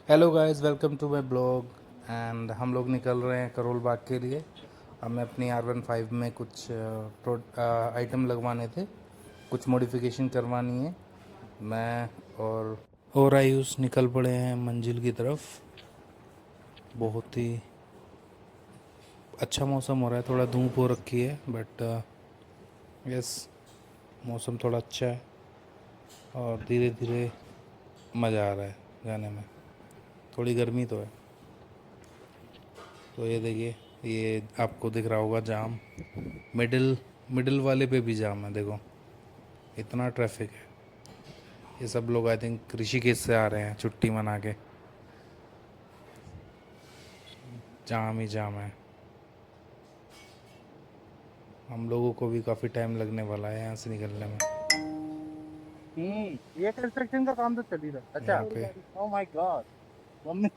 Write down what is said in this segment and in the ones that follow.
Hello guys, welcome to my blog. And हम लोग निकल रहे हैं करोल बाग के लिए। हमें अपनी R15 में कुछ आइटम लगवाने थे, कुछ मॉडिफिकेशन करवानी है। मैं और आयुष निकल पड़े हैं मंजिल की तरफ। बहुत ही अच्छा मौसम हो रहा है, थोड़ा धूप हो रखी है बट यस, मौसम थोड़ा अच्छा है और धीरे धीरे मज़ा आ रहा है जाने में। थोड़ी गर्मी तो है। तो ये देखिए, ये आपको दिख रहा होगा जाम। मिडिल मिडिल वाले पे भी जाम है, देखो इतना ट्रैफिक है। ये सब लोग आई थिंक ऋषिकेश से आ रहे हैं छुट्टी मना के। जाम ही जाम है। हम लोगों को भी काफ़ी टाइम लगने वाला है यहाँ से निकलने में। ये कंस्ट्रक्शन का काम तो चल ही रहा है। यहाँ अच्छा, पे ओह माय गॉड। मम्मी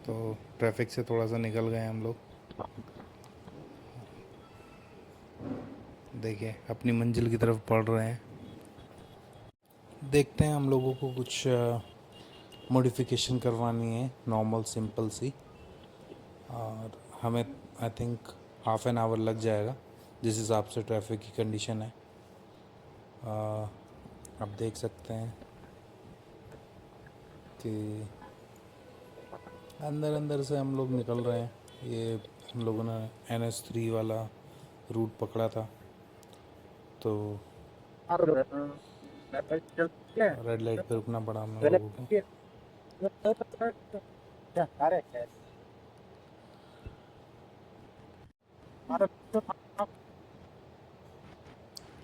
तो ट्रैफिक से थोड़ा सा निकल गए हम लोग। देखिए अपनी मंजिल की तरफ बढ़ रहे हैं। देखते हैं, हम लोगों को कुछ मॉडिफिकेशन करवानी है, नॉर्मल सिंपल सी। और हमें I think half an hour लग जाएगा जिस हिसाब से ट्रैफिक की कंडीशन है। आप देख सकते हैं कि अंदर अंदर से हम लोग निकल रहे हैं। ये हम लोगों ने NH3 वाला रूट पकड़ा था, तो रेड लाइट पे रुकना पड़ा हम लोगों को।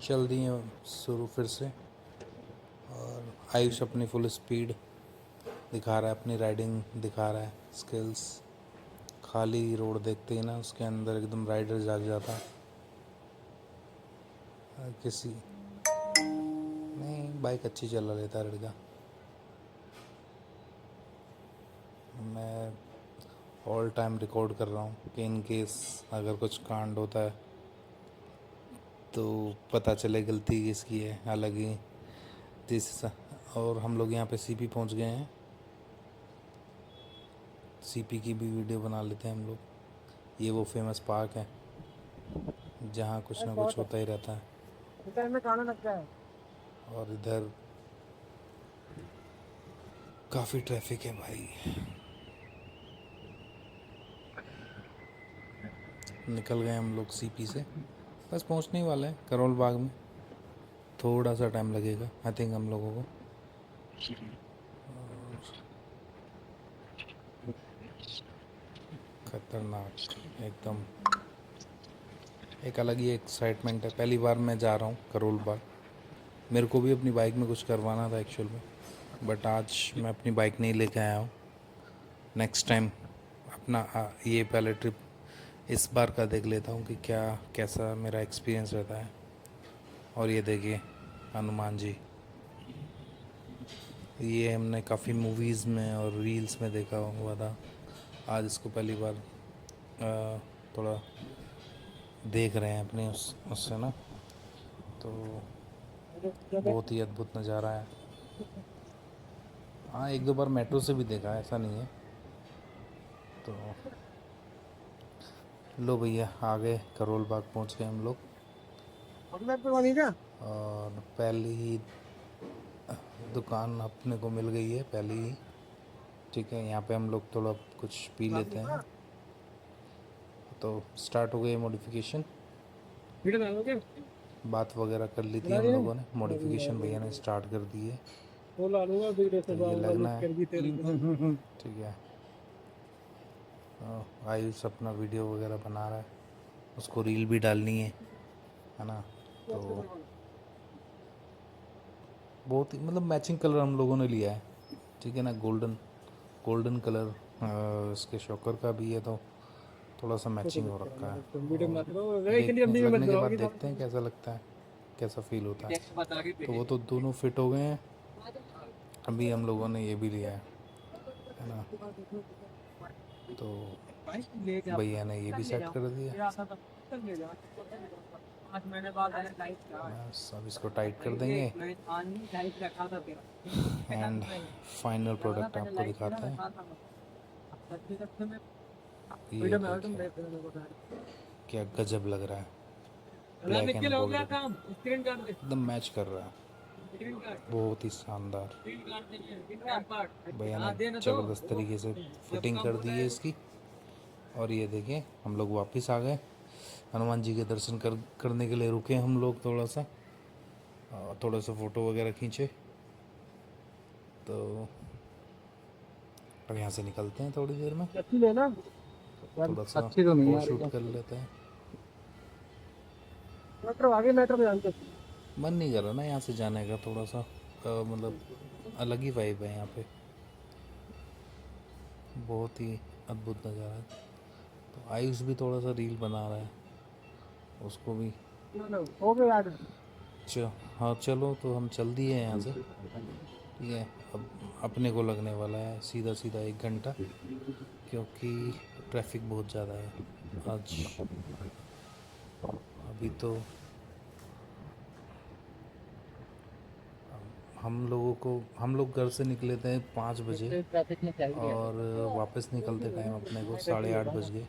चल दी है शुरू फिर से। और आयुष अपनी फुल स्पीड दिखा रहा है, अपनी राइडिंग दिखा रहा है, स्किल्स। खाली रोड देखते ही ना उसके अंदर एकदम राइडर जाग जाता है। किसी नहीं, बाइक अच्छी चला लेता है लड़का। मैं ऑल टाइम रिकॉर्ड कर रहा हूँ कि इन केस अगर कुछ कांड होता है तो पता चले गलती किसकी है। हालांकि जिस और हम लोग यहाँ पे CP पहुँच गए हैं। CP की भी वीडियो बना लेते हैं हम लोग। ये वो फेमस पार्क है जहाँ कुछ ना कुछ होता ही रहता है। में खाना लगता है। और इधर काफ़ी ट्रैफिक है भाई। निकल गए हम लोग CP से, बस पहुँचने ही वाले हैं करोल बाग में। थोड़ा सा टाइम लगेगा आई थिंक हम लोगों को। खतरनाक एकदम, एक अलग ही एक्साइटमेंट है। पहली बार मैं जा रहा हूँ करोल बाग। मेरे को भी अपनी बाइक में कुछ करवाना था एक्चुअल में, बट आज मैं अपनी बाइक नहीं लेके आया हूँ। नेक्स्ट टाइम अपना ये पहले ट्रिप इस बार का देख लेता हूँ कि क्या कैसा मेरा एक्सपीरियंस रहता है। और ये देखिए हनुमान जी, ये हमने काफ़ी मूवीज़ में और रील्स में देखा हुआ था। आज इसको पहली बार थोड़ा देख रहे हैं अपने उससे ना, तो बहुत ही अद्भुत नज़ारा है। हाँ, एक दो बार मेट्रो से भी देखा है, ऐसा नहीं है। तो लो भैया, आ गए करोल बाग, पहुँच गए हम लोग। और पहली ही दुकान अपने को मिल गई है, पहली ही। ठीक है, यहाँ पे हम लोग थोड़ा कुछ पी लेते हैं। तो स्टार्ट हो गई मॉडिफिकेशन। बात वगैरह कर ली थी हम लोगों ने, मॉडिफिकेशन भैया ने स्टार्ट कर दी है। तो ये लगना है ठीक है। आयुष अपना वीडियो वगैरह बना रहा है, उसको रील भी डालनी है ना। तो बहुत ही मतलब मैचिंग कलर हम लोगों ने लिया है, ठीक है ना। गोल्डन गोल्डन कलर इसके शॉकर का भी है, तो थोड़ा सा मैचिंग हो रखा है। लगने के बाद देखते हैं कैसा लगता है, कैसा फील होता है। तो वो तो दोनों फिट हो गए हैं। अभी हम लोगों ने ये भी लिया है ना। तो भैया ने ये भी सेट कर दिया। 8 महीने बाद लाइट का बस अब इसको टाइट कर देंगे मैं आनी लाइट रखा था तेरा एंड फाइनल प्रोडक्ट आपको दिखाते हैं। ये वीडियो में तुम देखिए देख रहे हो क्या गजब लग रहा है, अल्लाह ब्लैक एंड निकल हो गया गोल्डन काम स्क्रीन कार्ड दे एकदम मैच कर रहा है, स्क्रीन कार्ड बहुत ही शानदार। स्क्रीन कार्ड चाहिए स्क्रीन कार्ड भैया हाँ ने देना तो ज़बरदस्त तरीके से फिटिंग कर दी है इसकी। और ये देखिए हम लोग वापस आ गए, हनुमान जी के दर्शन करने के लिए रुके हम लोग थोड़ा सा, थोड़ा सा फ़ोटो वगैरह खींचे, तो अब यहाँ से निकलते हैं थोड़ी देर में, अच्छी लेना यार, थोड़ा सा अच्छी तो नहीं और आ शूट रही कर लेते हैं। मेट्रो आगे मेट्रो में जानते मन नहीं कर रहा ना यहाँ से जाने का, थोड़ा सा मतलब अलग ही वाइब है यहाँ पे, बहुत ही अद्भुत नज़ारा है। तो आयुष भी थोड़ा सा रील बना रहा है, उसको भी हो गया यार। हाँ चलो तो हम चल दिए हैं यहाँ से, ठीक है। अब अपने को लगने वाला है सीधा सीधा 1 घंटा, क्योंकि ट्रैफिक बहुत ज़्यादा है आज। अभी तो हम लोग घर से निकले थे 5 बजे, ट्रैफिक में क्या ही है। और वापस निकलते टाइम अपने को 8:30 बज गए,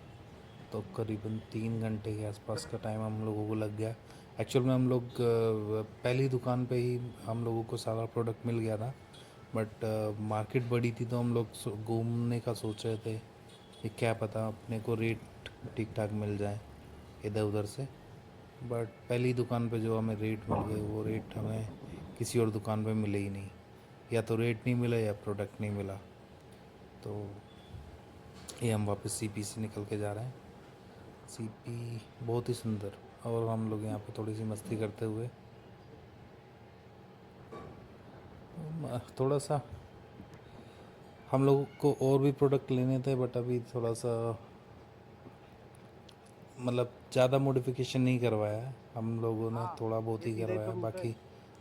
तो करीबन 3 घंटे के आसपास का टाइम हम लोगों को लग गया। एक्चुअल में हम लोग पहली दुकान पे ही हम लोगों को सारा प्रोडक्ट मिल गया था, बट मार्केट बड़ी थी तो हम लोग घूमने का सोच रहे थे कि क्या पता अपने को रेट ठीक ठाक मिल जाए इधर उधर से। बट पहली दुकान पे जो हमें रेट मिल गए वो रेट हमें किसी और दुकान पे मिले ही नहीं, या तो रेट नहीं मिला या प्रोडक्ट नहीं मिला। तो ये हम वापस सीपी से निकल के जा रहे हैं। सीपी बहुत ही सुंदर, और हम लोग यहाँ पे थोड़ी सी मस्ती करते हुए थोड़ा सा, हम लोगों को और भी प्रोडक्ट लेने थे, बट अभी थोड़ा सा मतलब ज़्यादा मॉडिफिकेशन नहीं करवाया है हम लोगों ने, थोड़ा बहुत ही करवाया है। बाकी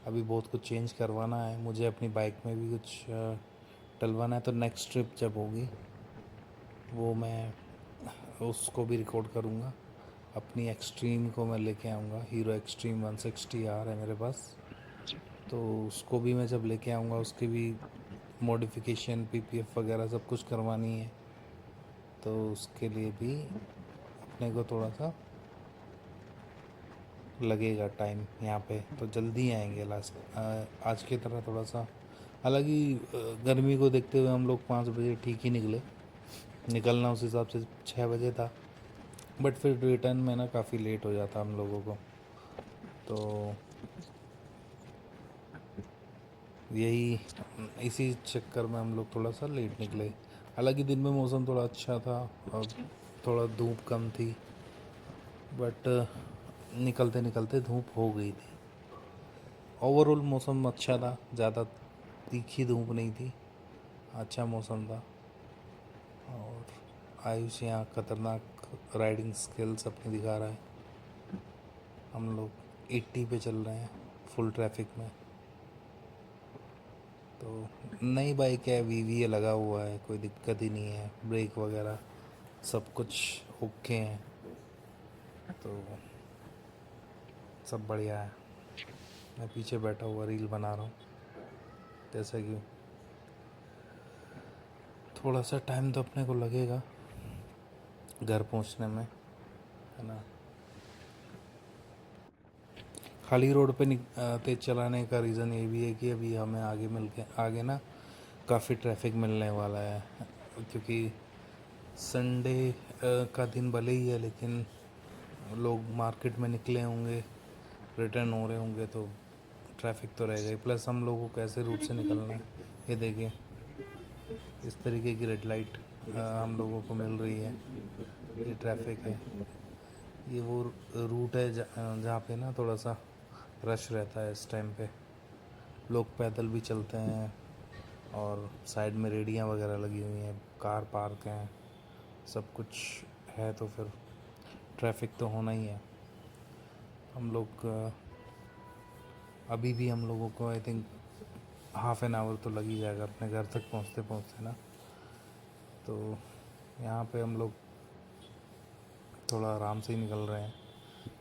अभी बहुत कुछ चेंज करवाना है, मुझे अपनी बाइक में भी कुछ डलवाना है। तो नेक्स्ट ट्रिप जब होगी वो मैं उसको भी रिकॉर्ड करूँगा। अपनी एक्सट्रीम को मैं लेके आऊँगा, हीरो एक्सट्रीम 160R है मेरे पास, तो उसको भी मैं जब लेके आऊँगा उसकी भी मॉडिफिकेशन पीपीएफ वगैरह सब कुछ करवानी है। तो उसके लिए भी अपने को थोड़ा सा लगेगा टाइम यहाँ पे, तो जल्दी आएंगे लास्ट आज की तरह थोड़ा सा। हालांकि गर्मी को देखते हुए हम लोग 5 बजे ठीक ही निकलना उस हिसाब से 6 बजे था, बट फिर रिटर्न में ना काफ़ी लेट हो जाता हम लोगों को, तो यही इसी चक्कर में हम लोग थोड़ा सा लेट निकले। हालांकि दिन में मौसम थोड़ा अच्छा था और थोड़ा धूप कम थी, बट निकलते निकलते धूप हो गई थी। ओवरऑल मौसम अच्छा था, ज़्यादा तीखी धूप नहीं थी, अच्छा मौसम था। और आयुष यहाँ खतरनाक राइडिंग स्किल्स अपनी दिखा रहा है। हम लोग 80 पे चल रहे हैं फुल ट्रैफिक में। तो नई बाइक है, वीवी लगा हुआ है, कोई दिक्कत ही नहीं है, ब्रेक वगैरह सब कुछ ओके हैं, तो सब बढ़िया है। मैं पीछे बैठा हुआ रील बना रहा हूँ, जैसा कि थोड़ा सा टाइम तो अपने को लगेगा घर पहुँचने में, है ना। खाली रोड पे तेज़ चलाने का रीज़न ये भी है कि अभी हमें आगे ना काफ़ी ट्रैफिक मिलने वाला है, क्योंकि संडे का दिन भले ही है, लेकिन लोग मार्केट में निकले होंगे, रिटर्न हो रहे होंगे, तो ट्रैफिक तो रहेगा ही। प्लस हम लोगों को कैसे रूट से निकलना है, ये देखिए इस तरीके की रेड लाइट हम लोगों को मिल रही है, ये ट्रैफिक है। ये वो रूट है जहाँ पे ना थोड़ा सा रश रहता है इस टाइम पे, लोग पैदल भी चलते हैं और साइड में रेडियाँ वगैरह लगी हुई हैं, कार पार्क हैं, सब कुछ है, तो फिर ट्रैफिक तो होना ही है। हम लोग अभी भी हम लोगों को I think half an hour तो लग ही जाएगा अपने घर तक पहुँचते पहुँचते ना। तो यहाँ पे हम लोग थोड़ा आराम से ही निकल रहे हैं,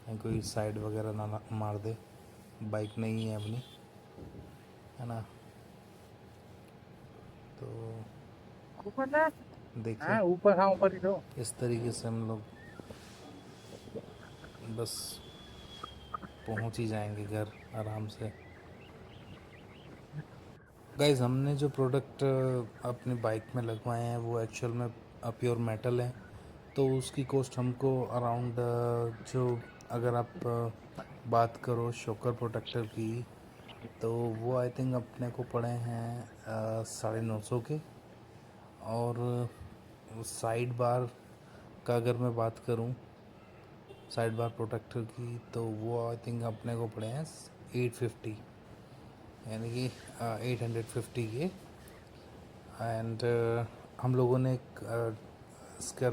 कहीं कोई साइड वगैरह ना मार दे। बाइक नहीं है अपनी, है ना। तो ऊपर ना, देखिए हाँ ऊपर, हाँ ऊपर ही तो। इस तरीके से हम लोग बस पहुंच ही जाएंगे घर आराम से। गाइज, हमने जो प्रोडक्ट अपनी बाइक में लगवाए हैं वो एक्चुअल में प्योर मेटल है। तो उसकी कॉस्ट हमको अराउंड जो, अगर आप बात करो शॉकर प्रोटेक्टर की, तो वो आई थिंक अपने को पड़े हैं 950 के। और साइड बार का अगर मैं बात करूं, साइड बार प्रोटेक्टर की, तो वो आई थिंक अपने को पड़े हैं 850, यानी कि 850 के। एंड हम लोगों ने एक इसका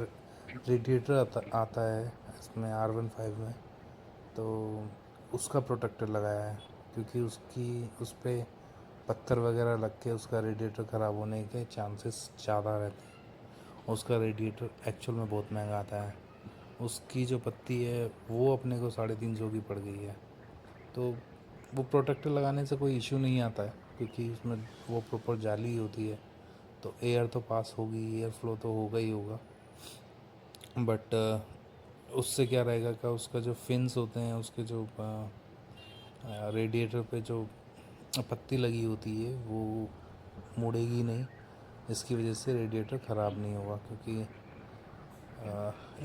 रेडिएटर आता है इसमें R15 में, तो उसका प्रोटेक्टर लगाया है, क्योंकि उस पर पत्थर वगैरह लग के उसका रेडिएटर ख़राब होने के चांसेस ज़्यादा रहते हैं। उसका रेडिएटर एक्चुअल में बहुत महंगा आता है। उसकी जो पत्ती है वो अपने को 350 की पड़ गई है। तो वो प्रोटेक्टर लगाने से कोई इशू नहीं आता है, क्योंकि उसमें वो प्रॉपर जाली होती है, तो एयर तो पास होगी, एयर फ्लो तो होगा ही होगा। बट उससे क्या रहेगा कि उसका जो फिन्स होते हैं, उसके जो रेडिएटर पे जो पत्ती लगी होती है वो मुड़ेगी नहीं। इसकी वजह से रेडिएटर ख़राब नहीं होगा, क्योंकि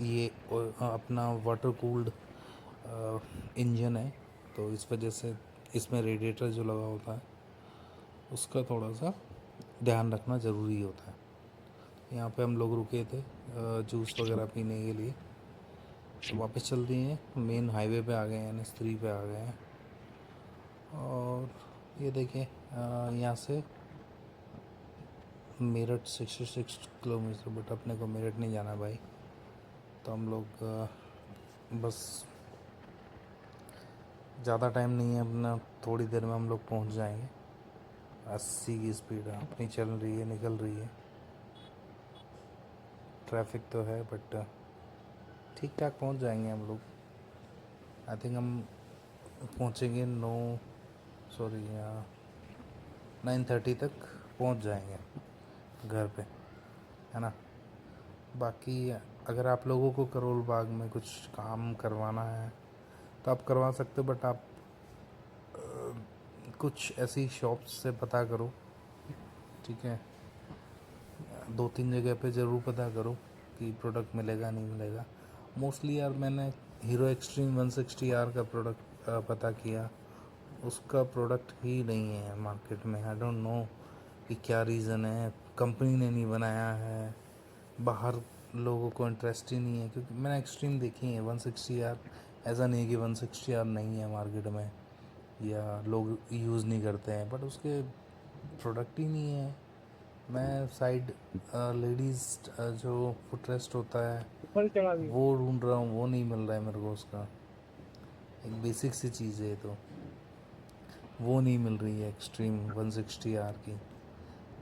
ये अपना वाटर कूल्ड इंजन है, तो इस वजह से इसमें रेडिएटर जो लगा होता है उसका थोड़ा सा ध्यान रखना ज़रूरी होता है। यहाँ पे हम लोग रुके थे जूस वगैरह पीने के लिए, तो वापस चल दिए हैं, मेन हाईवे पे आ गए हैं, NH3 पे आ गए हैं। और ये देखिए यहाँ से मेरठ 66 किलोमीटर, बट अपने को मेरठ नहीं जाना भाई। तो हम लोग बस ज़्यादा टाइम नहीं है अपना, थोड़ी देर में हम लोग पहुँच जाएंगे। 80 की स्पीड अपनी चल रही है, निकल रही है। ट्रैफिक तो है बट ठीक ठाक पहुँच जाएंगे हम लोग। आई थिंक हम पहुँचेंगे 9:30 तक पहुँच जाएंगे घर पे, है ना। बाकी अगर आप लोगों को करोल बाग में कुछ काम करवाना है तो आप करवा सकते हो, बट आप कुछ ऐसी शॉप्स से पता करो, ठीक है। 2-3 जगह पे ज़रूर पता करो कि प्रोडक्ट मिलेगा नहीं मिलेगा। मोस्टली यार मैंने हीरो एक्सट्रीम 160R का प्रोडक्ट पता किया, उसका प्रोडक्ट ही नहीं है मार्केट में। आई डोंट नो कि क्या रीज़न है, कंपनी ने नहीं बनाया है, बाहर लोगों को इंटरेस्ट ही नहीं है। क्योंकि मैंने एक्सट्रीम देखी है 160R, ऐसा नहीं है कि 160R नहीं है मार्केट में या लोग यूज़ नहीं करते हैं, बट उसके प्रोडक्ट ही नहीं है। मैं साइड लेडीज़ जो फुट रेस्ट होता है ऊपर चढ़ा दिया। वो ढूंढ रहा हूँ, वो नहीं मिल रहा है मेरे को। उसका एक बेसिक सी चीज़ है, तो वो नहीं मिल रही है एक्सट्रीम 160R की।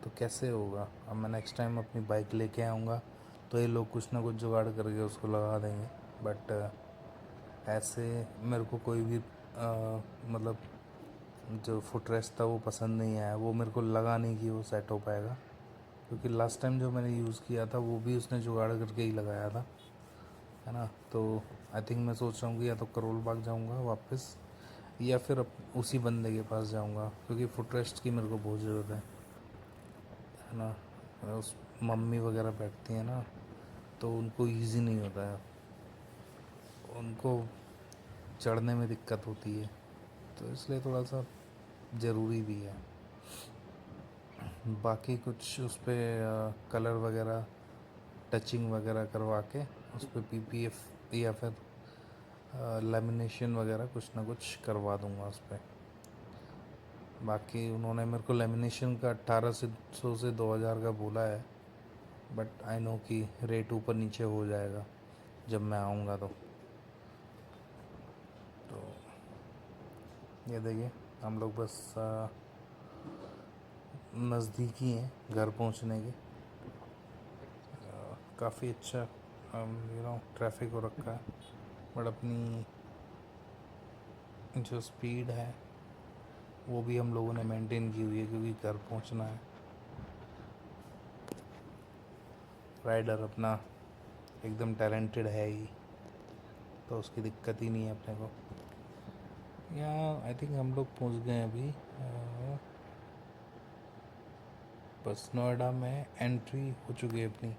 तो कैसे होगा? अब मैं नेक्स्ट टाइम अपनी बाइक लेके आऊँगा तो ये लोग कुछ ना कुछ जुगाड़ करके उसको लगा देंगे। बट ऐसे मेरे को कोई भी मतलब जो फुट रेस्ट था वो पसंद नहीं आया, वो मेरे को लगा नहीं कि वो सेट हो पाएगा। क्योंकि लास्ट टाइम जो मैंने यूज़ किया था वो भी उसने जुगाड़ करके ही लगाया था, है ना। तो आई थिंक मैं सोच रहा हूँ कि या तो करोल बाग जाऊँगा वापस, या फिर उसी बंदे के पास जाऊँगा, क्योंकि फुट रेस्ट की मेरे को बहुत ज़रूरत है ना। उस मम्मी वगैरह बैठती हैं ना, तो उनको इजी नहीं होता है, उनको चढ़ने में दिक्कत होती है, तो इसलिए थोड़ा सा ज़रूरी भी है। बाकी कुछ उस पर कलर वगैरह टचिंग वगैरह करवा के उस पर PPF या फिर लेमिनेशन वगैरह कुछ ना कुछ करवा दूंगा उस पर। बाकी उन्होंने मेरे को लेमिनेशन का 1800 से 2000 का बोला है, बट आई नो कि रेट ऊपर नीचे हो जाएगा जब मैं आऊँगा। तो ये देखिए हम लोग बस नज़दीकी हैं घर पहुंचने के। काफ़ी अच्छा ट्रैफिक हो रखा है, बट अपनी जो स्पीड है वो भी हम लोगों ने मेंटेन की हुई है, क्योंकि घर पहुंचना है। राइडर अपना एकदम टैलेंटेड है ही, तो उसकी दिक्कत ही नहीं है अपने को। यहाँ आई थिंक हम लोग पहुंच गए हैं अभी। बस नोएडा में एंट्री हो चुकी है अपनी।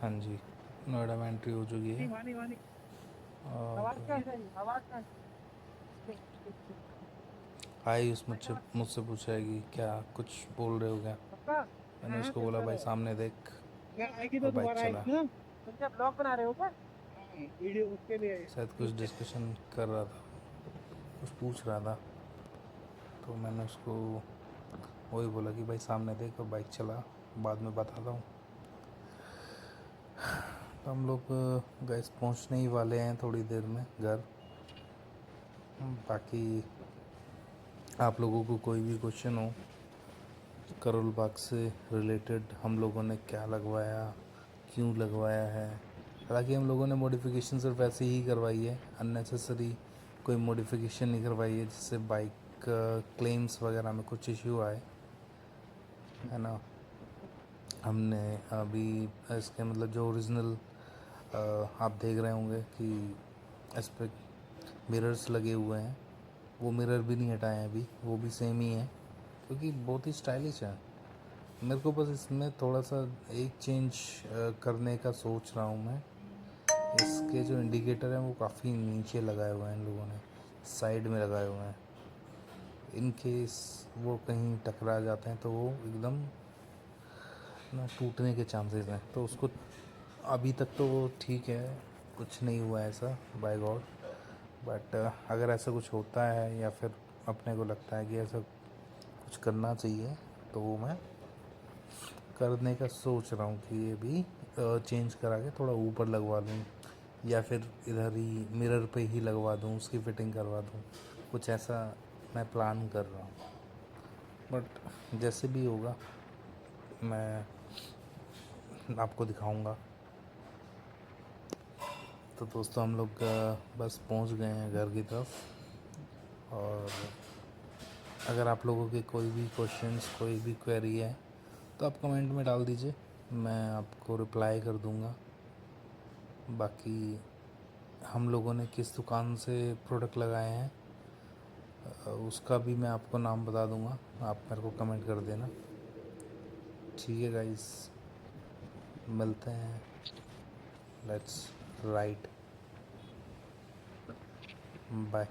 हाँ जी, नोएडा में एंट्री हो चुकी है। वानी वानी और आवाज क्या है आवाज क्या है आयुष मुझसे पूछा है कि क्या कुछ बोल रहे हो क्या। पक्का मैंने उसको बोला भाई सामने देख, क्या आएगी और तो बाइक दोबारा चला। आएगी ना। तुम क्या ब्लॉग बना रहे हो क्या वीडियो उसके लिए शायद कुछ डिस्कशन कर रहा था, कुछ पूछ रहा था, तो मैंने उसको वही बोला कि भाई सामने देख और बाइक चला, बाद में बताता हूँ। तो हम लोग गैस पहुँचने ही वाले हैं थोड़ी देर में घर। बाकी आप लोगों को कोई भी क्वेश्चन हो करोल बाग से रिलेटेड, हम लोगों ने क्या लगवाया, क्यों लगवाया है। हालांकि हम लोगों ने मॉडिफिकेशन सिर्फ ऐसे ही करवाई है, अननेसेसरी कोई मॉडिफिकेशन नहीं करवाई है जिससे बाइक क्लेम्स वगैरह में कुछ इश्यू आए, है ना। हमने अभी इसके मतलब जो ओरिजिनल आप देख रहे होंगे कि इस पर मिरर्स लगे हुए हैं, वो मिरर भी नहीं हटाए हैं अभी, वो भी सेम ही है, क्योंकि बहुत ही स्टाइलिश है। मेरे को बस इसमें थोड़ा सा एक चेंज करने का सोच रहा हूँ मैं। इसके जो इंडिकेटर हैं वो काफ़ी नीचे लगाए हुए हैं इन लोगों ने, साइड में लगाए हुए हैं। इन केस वो कहीं टकरा जाते हैं तो वो एकदम ना टूटने के चांसेस हैं, तो उसको अभी तक तो वो ठीक है, कुछ नहीं हुआ है ऐसा बाय गॉड। बट अगर ऐसा कुछ होता है या फिर अपने को लगता है कि ऐसा कुछ करना चाहिए, तो वो मैं करने का सोच रहा हूँ कि ये भी चेंज करा के थोड़ा ऊपर लगवा दूँ, या फिर इधर ही मिरर पे ही लगवा दूँ, उसकी फिटिंग करवा दूँ। कुछ ऐसा मैं प्लान कर रहा हूँ, बट जैसे भी होगा मैं आपको दिखाऊंगा। तो दोस्तों हम लोग बस पहुंच गए हैं घर की तरफ। और अगर आप लोगों के कोई भी क्वेश्चंस, कोई भी क्वेरी है तो आप कमेंट में डाल दीजिए, मैं आपको रिप्लाई कर दूंगा। बाकी हम लोगों ने किस दुकान से प्रोडक्ट लगाए हैं उसका भी मैं आपको नाम बता दूंगा, आप मेरे को कमेंट कर देना। ठीक है गाइस, मिलते हैं, लेट्स राइड, बाय।